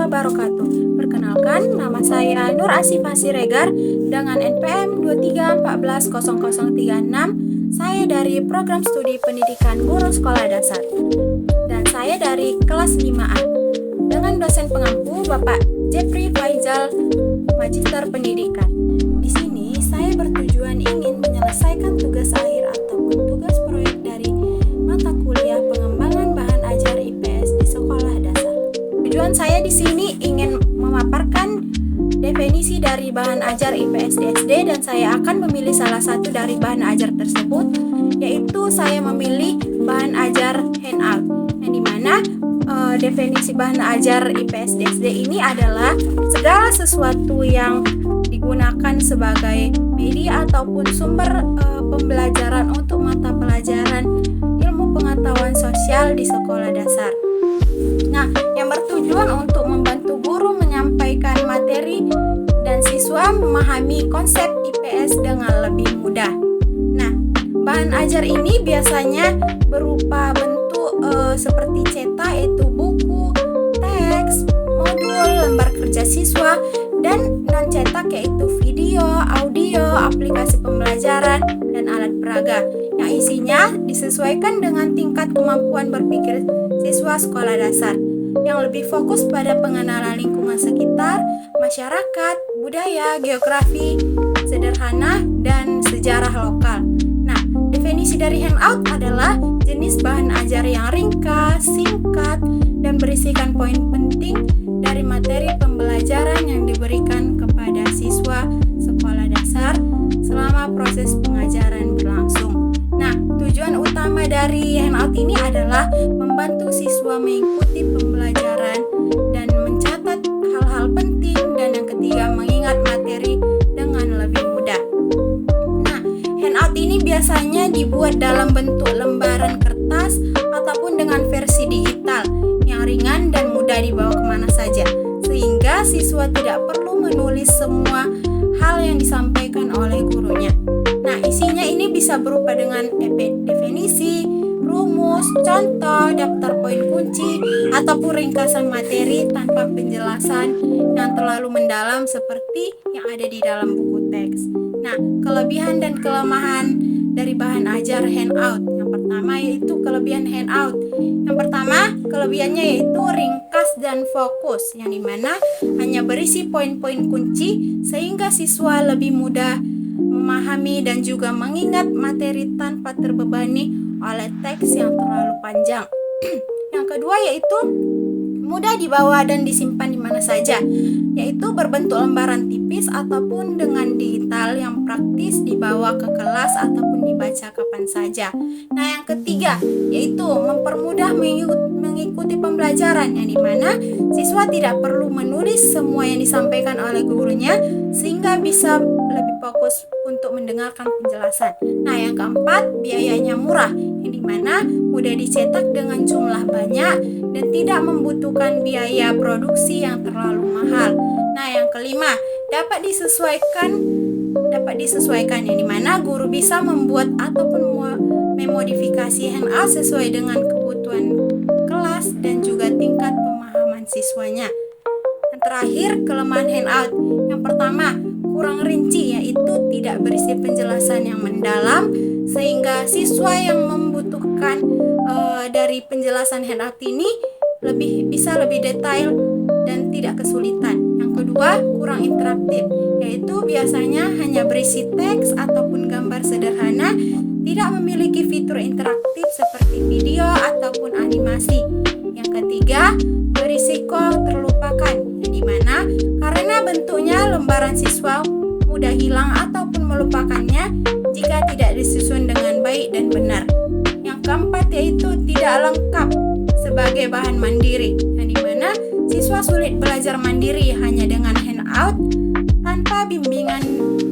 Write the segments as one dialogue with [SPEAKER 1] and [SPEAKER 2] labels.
[SPEAKER 1] wabarakatuh. Perkenalkan, nama saya Nur Asifah Siregar dengan NPM 23140036. Saya dari Program Studi Pendidikan Guru Sekolah Dasar. Dan saya dari kelas 5A. Dengan dosen pengampu Bapak Jeffrey Faizal, Magister Pendidikan. Di sini saya bertujuan ingin menyelesaikan tugas akhir ataupun tugas proyek dari mata kuliah pengembangan bahan ajar IPS di sekolah dasar. Tujuan saya di sini ingin memaparkan definisi dari bahan ajar IPS di SD, dan saya akan memilih salah satu dari bahan ajar tersebut, yaitu saya memilih bahan ajar handout, yang dimana definisi bahan ajar IPS di SD ini adalah segala sesuatu yang digunakan sebagai media ataupun sumber pembelajaran untuk mata pelajaran ilmu pengetahuan sosial di sekolah dasar. Nah, yang bertujuan untuk membantu guru menyampaikan materi dan siswa memahami konsep IPS dengan lebih mudah. Nah, bahan ajar ini biasanya berupa bentuk seperti cetak, yaitu buku, teks, modul, lembar kerja siswa, dan non cetak yaitu video, audio, aplikasi pembelajaran, dan alat peraga yang isinya disesuaikan dengan tingkat kemampuan berpikir siswa sekolah dasar, yang lebih fokus pada pengenalan lingkungan sekitar, masyarakat, budaya, geografi, sederhana, dan sejarah lokal. Nah, definisi dari handout adalah jenis bahan ajar yang ringkas, singkat, dan berisikan poin penting dari materi pembelajaran yang diberikan kepada siswa sekolah dasar selama proses pengajaran berlangsung. Nah, tujuan utama dari handout ini adalah membantu siswa mengikuti pembelajaran dan mencatat hal-hal penting, dan yang ketiga mengingat materi dengan lebih mudah. Nah, handout ini biasanya dibuat dalam bentuk lembaran kertas ataupun dengan versi digital yang ringan dan mudah dibawa kemana saja, sehingga siswa tidak perlu menulis semua hal yang disampaikan oleh gurunya. Nah, isinya ini bisa berupa dengan definisi, rumus, contoh, daftar poin kunci, ataupun ringkasan materi tanpa penjelasan yang terlalu mendalam seperti yang ada di dalam buku teks. Nah, kelebihan dan kelemahan dari bahan ajar handout. Yang pertama yaitu kelebihan handout. Yang pertama, kelebihannya yaitu ringkas dan fokus, yang dimana hanya berisi poin-poin kunci sehingga siswa lebih mudah memahami dan juga mengingat materi tanpa terbebani oleh teks yang terlalu panjang. Yang kedua yaitu mudah dibawa dan disimpan di mana saja, yaitu berbentuk lembaran tipis ataupun dengan digital yang praktis dibawa ke kelas ataupun dibaca kapan saja. Nah, yang ketiga yaitu mempermudah mengikuti pembelajaran, yang dimana siswa tidak perlu menulis semua yang disampaikan oleh gurunya sehingga bisa lebih fokus untuk mendengarkan penjelasan. Nah, yang keempat, biayanya murah, yang dimana mudah dicetak dengan jumlah banyak dan tidak membutuhkan biaya produksi yang terlalu mahal. Nah, yang kelima, dapat disesuaikan, yang dimana guru bisa membuat ataupun memodifikasi handout sesuai dengan kebutuhan kelas dan juga tingkat pemahaman siswanya. Yang terakhir, kelemahan handout. Yang pertama, kurang rinci, yaitu tidak berisi penjelasan yang mendalam sehingga siswa yang membutuhkan dari penjelasan handout ini bisa lebih detail dan tidak kesulitan. Yang kedua, kurang interaktif, yaitu biasanya hanya berisi teks ataupun gambar sederhana, tidak memiliki fitur interaktif seperti video ataupun animasi. Yang ketiga, berisiko terlupakan, yang dimana karena bentuknya lembaran siswa mudah hilang ataupun melupakannya jika tidak disusun dengan baik dan benar. Yang keempat yaitu tidak lengkap sebagai bahan mandiri, yang dimana siswa sulit belajar mandiri hanya dengan handout tanpa bimbingan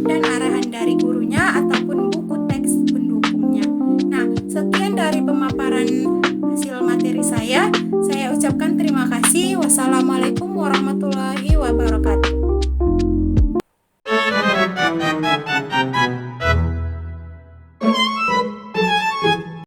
[SPEAKER 1] dan arahan dari gurunya ataupun buku teks pendukungnya. Nah, sekian dari pemaparan hasil materi saya ucapkan terima kasih. Wassalamualaikum warahmatullahi wabarakatuh.